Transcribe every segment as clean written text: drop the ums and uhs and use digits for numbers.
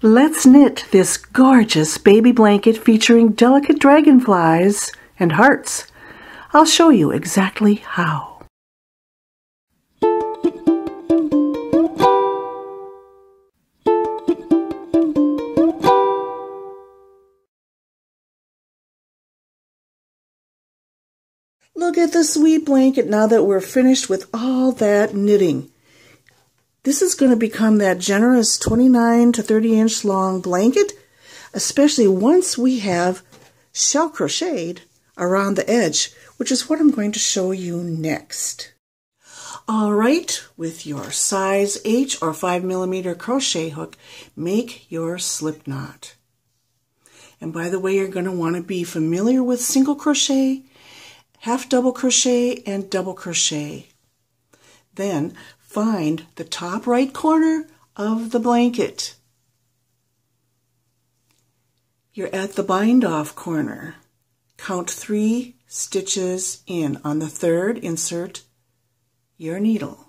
Let's knit this gorgeous baby blanket featuring delicate dragonflies and hearts. I'll show you exactly how. Look at the sweet blanket now that we're finished with all that knitting. This is going to become that generous 29 to 30 inch long blanket, especially once we have shell crocheted around the edge, which is what I'm going to show you next. All right, with your size H or 5mm crochet hook, make your slip knot. And by the way, you're going to want to be familiar with single crochet, half double crochet, and double crochet. Then find the top right corner of the blanket. You're at the bind off corner. Count 3 stitches in. On the third, insert your needle.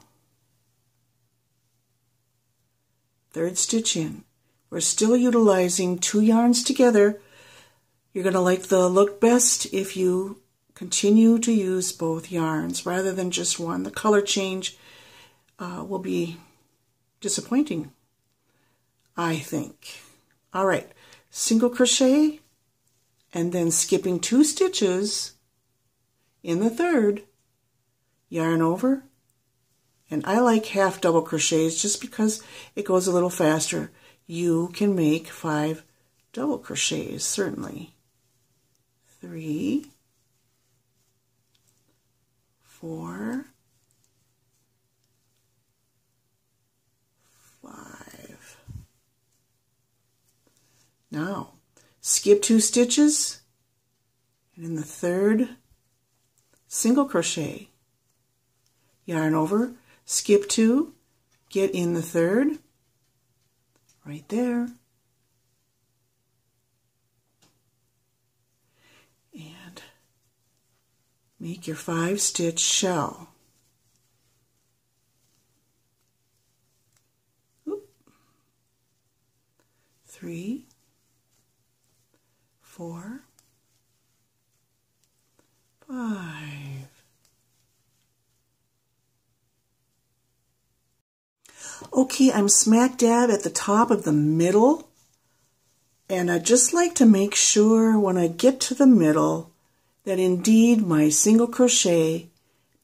Third stitch in. We're still utilizing 2 yarns together. You're going to like the look best if you continue to use both yarns rather than just one. The color change will be disappointing, I think. All right, single crochet and then skipping 2 stitches in the third, yarn over, and I like half double crochets just because it goes a little faster. You can make 5 double crochets, certainly. 3, 4, 5. Now, skip 2 stitches, and in the third, single crochet. Yarn over, skip 2, get in the third, right there. And make your 5-stitch shell. 3, 4, 5. Okay, I'm smack dab at the top of the middle, and I just like to make sure when I get to the middle that indeed my single crochet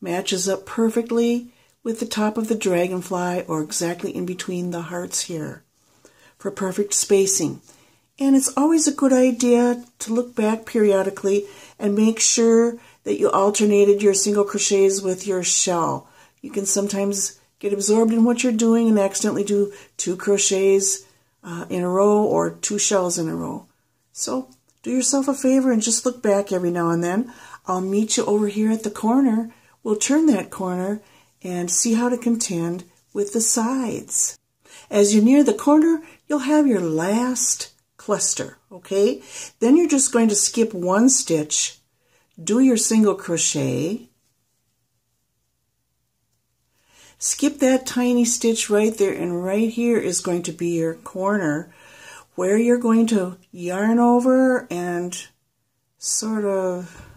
matches up perfectly with the top of the dragonfly or exactly in between the hearts here for perfect spacing. And it's always a good idea to look back periodically and make sure that you alternated your single crochets with your shell. You can sometimes get absorbed in what you're doing and accidentally do 2 crochets in a row or 2 shells in a row. So do yourself a favor and just look back every now and then. I'll meet you over here at the corner. We'll turn that corner and see how to contend with the sides. As you near the corner, you'll have your last cluster, okay? Then you're just going to skip 1 stitch, do your single crochet, skip that tiny stitch right there, and right here is going to be your corner where you're going to yarn over and sort of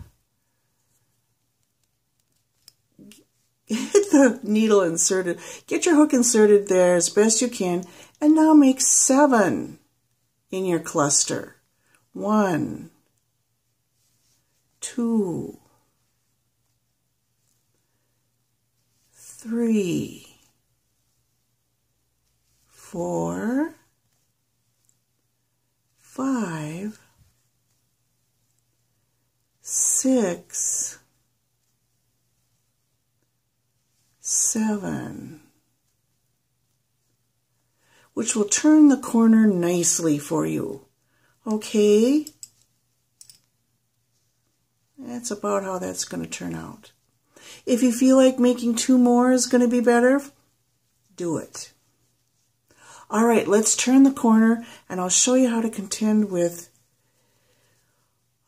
get the needle inserted. Get your hook inserted there as best you can, and now make 7 in your cluster. 1, 2, 3, 4, 5, 6, 7, which will turn the corner nicely for you. Okay? That's about how that's going to turn out. If you feel like making 2 more is going to be better, do it. All right, let's turn the corner and I'll show you how to contend with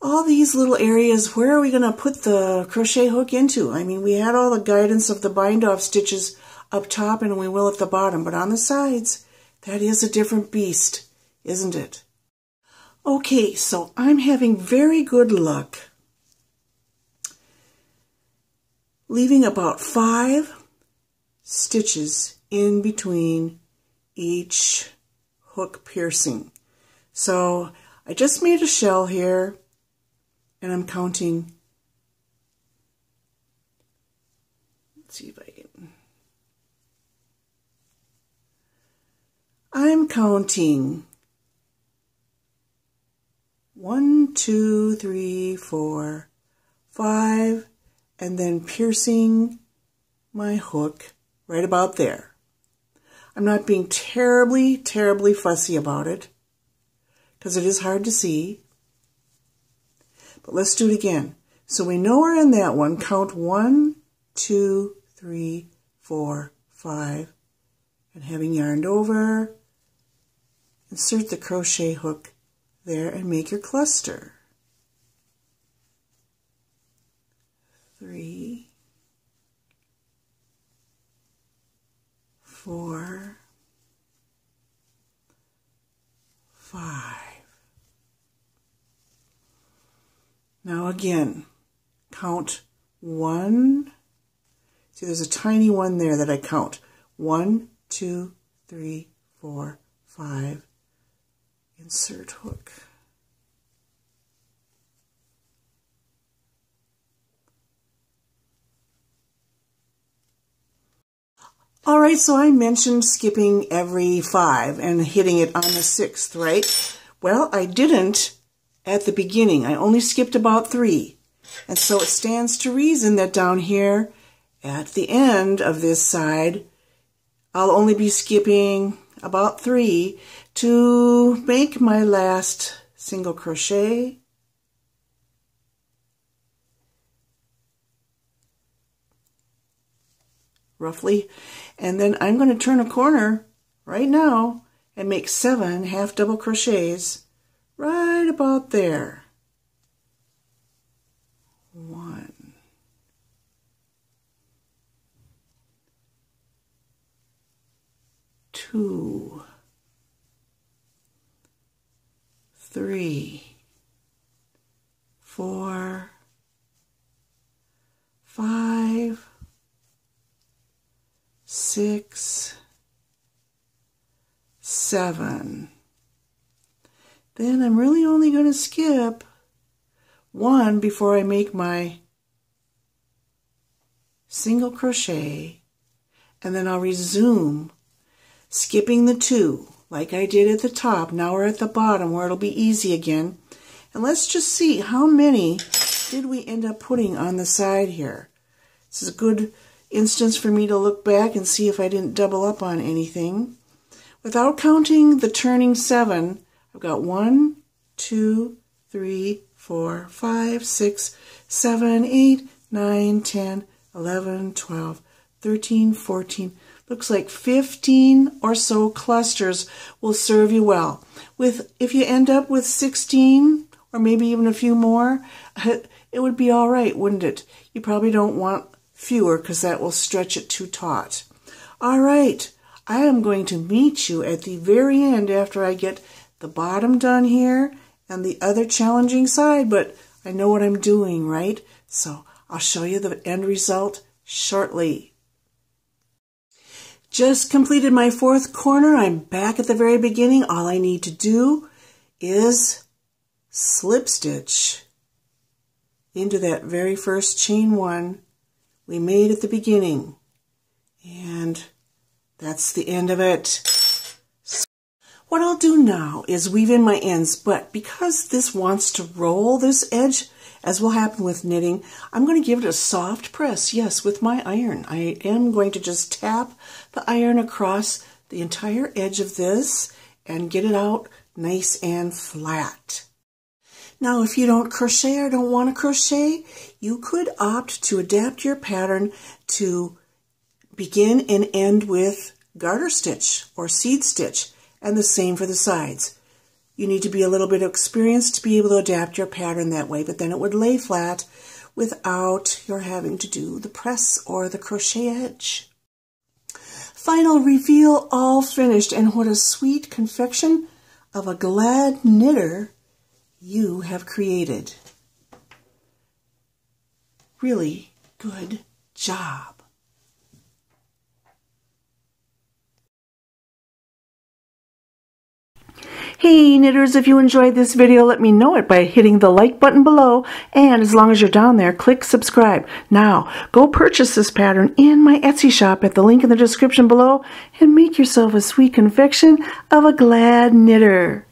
all these little areas. Where are we going to put the crochet hook into? I mean, we had all the guidance of the bind off stitches up top and we will at the bottom, but on the sides, that is a different beast. isn't it? Okay, so I'm having very good luck leaving about 5 stitches in between each hook piercing. So I just made a shell here, and I'm counting. Let's see if I can. I'm counting 1, 2, 3, 4, 5, and then piercing my hook right about there. I'm not being terribly fussy about it because it is hard to see. But let's do it again. So we know we're in that one. Count 1, 2, 3, 4, 5, and having yarned over, insert the crochet hook there and make your cluster. 3, 4, 5. Now again, count 1. See, there's a tiny one there that I count. 1, 2, 3, 4, 5. Insert hook. All right, so I mentioned skipping every 5 and hitting it on the 6th, right? Well, I didn't at the beginning. I only skipped about 3. And so it stands to reason that down here at the end of this side, I'll only be skipping about 3 to make my last single crochet. Roughly. And then I'm going to turn a corner right now and make 7 half double crochets right about there. 1, 2, 3, 4, 5, 6, 7. Then I'm really only going to skip 1 before I make my single crochet, and then I'll resume skipping the 2 like I did at the top. Now we're at the bottom where it'll be easy again. And let's just see how many did we end up putting on the side here. This is a good instance for me to look back and see if I didn't double up on anything. Without counting the turning 7, I've got 1, 2, 3, 4, 5, 6, 7, 8, 9, 10, 11, 12, 13, 14. Looks like 15 or so clusters will serve you well. If you end up with 16 or maybe even a few more, it would be all right, wouldn't it? You probably don't want fewer because that will stretch it too taut. All right, I am going to meet you at the very end after I get the bottom done here and the other challenging side, but I know what I'm doing, right? So I'll show you the end result shortly. Just completed my 4th corner. I'm back at the very beginning. All I need to do is slip stitch into that very first chain 1 we made at the beginning. And that's the end of it. So what I'll do now is weave in my ends, but because this wants to roll this edge, as will happen with knitting, I'm going to give it a soft press, yes, with my iron. I am going to just tap the iron across the entire edge of this and get it out nice and flat. Now, if you don't crochet or don't want to crochet, you could opt to adapt your pattern to begin and end with garter stitch or seed stitch, and the same for the sides. You need to be a little bit experienced to be able to adapt your pattern that way, but then it would lay flat without your having to do the press or the crochet edge. Final reveal, all finished, and what a sweet confection of a glad knitter you have created. Really good job. Hey knitters, if you enjoyed this video, let me know it by hitting the like button below, and as long as you're down there, click subscribe. Now, go purchase this pattern in my Etsy shop at the link in the description below and make yourself a sweet confection of a glad knitter.